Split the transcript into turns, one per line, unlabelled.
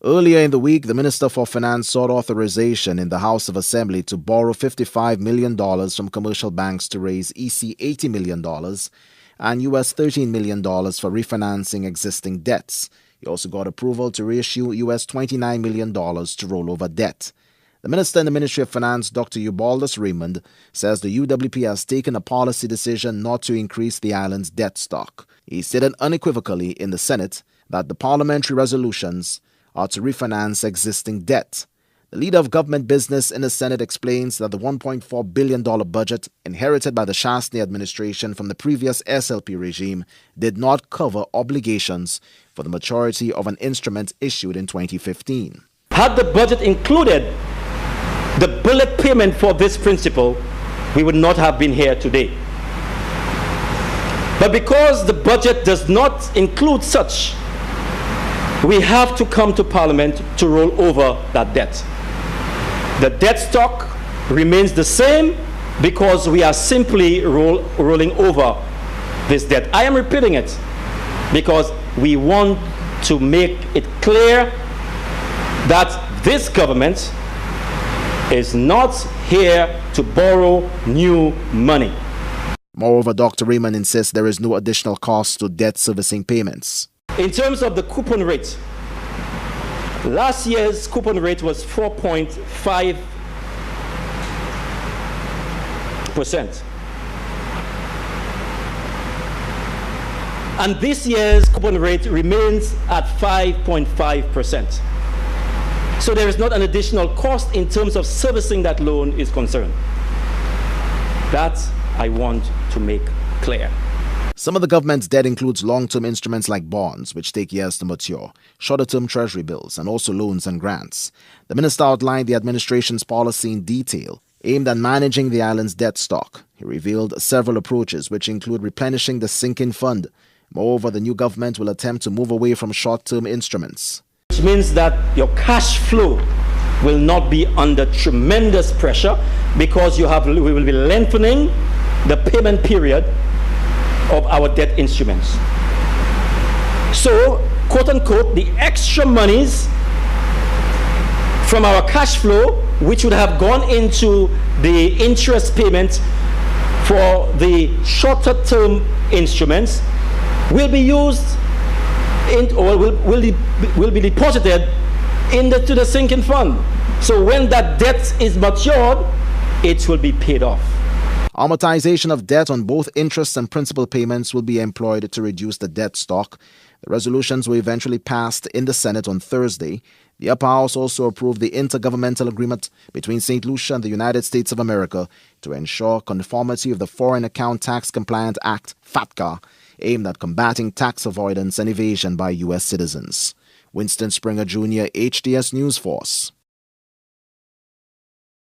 Earlier in the week, the Minister for Finance sought authorization in the House of Assembly to borrow $55 million from commercial banks to raise EC $80 million and US $13 million for refinancing existing debts. He also got approval to reissue US $29 million to roll over debt. The Minister in the Ministry of Finance, Dr. Ubaldus Raymond, says the UWP has taken a policy decision not to increase the island's debt stock. He stated unequivocally in the Senate that the parliamentary resolutions are to refinance existing debt. The leader of government business in the Senate explains that the $1.4 billion budget inherited by the Chastanet administration from the previous SLP regime did not cover obligations for the maturity of an instrument issued in 2015.
Had the budget included the bullet payment for this principle, we would not have been here today. But because the budget does not include such, we have to come to Parliament to roll over that debt. The debt stock remains the same because we are simply rolling over this debt. I am repeating it because we want to make it clear that this government is not here to borrow new money.
Moreover, Dr. Raymond insists there is no additional cost to debt servicing payments.
In terms of the coupon rate, last year's coupon rate was 4.5%. And this year's coupon rate remains at 5.5%. So there is not an additional cost in terms of servicing that loan is concerned. That I want to make clear.
Some of the government's debt includes long-term instruments like bonds, which take years to mature, shorter-term treasury bills, and also loans and grants. The minister outlined the administration's policy in detail, aimed at managing the island's debt stock. He revealed several approaches, which include replenishing the sinking fund. Moreover, the new government will attempt to move away from short-term instruments.
Which means that your cash flow will not be under tremendous pressure because we will be lengthening the payment period of our debt instruments. So, quote unquote, the extra monies from our cash flow, which would have gone into the interest payment for the shorter term instruments, will be used or will be deposited into the sinking fund. So when that debt is matured, it will be paid off.
Amortization of debt on both interest and principal payments will be employed to reduce the debt stock. The resolutions were eventually passed in the Senate on Thursday. The upper house also approved the intergovernmental agreement between St. Lucia and the United States of America to ensure conformity of the Foreign Account Tax Compliant Act, FATCA, aimed at combating tax avoidance and evasion by U.S. citizens. Winston Springer Jr., HDS News Force.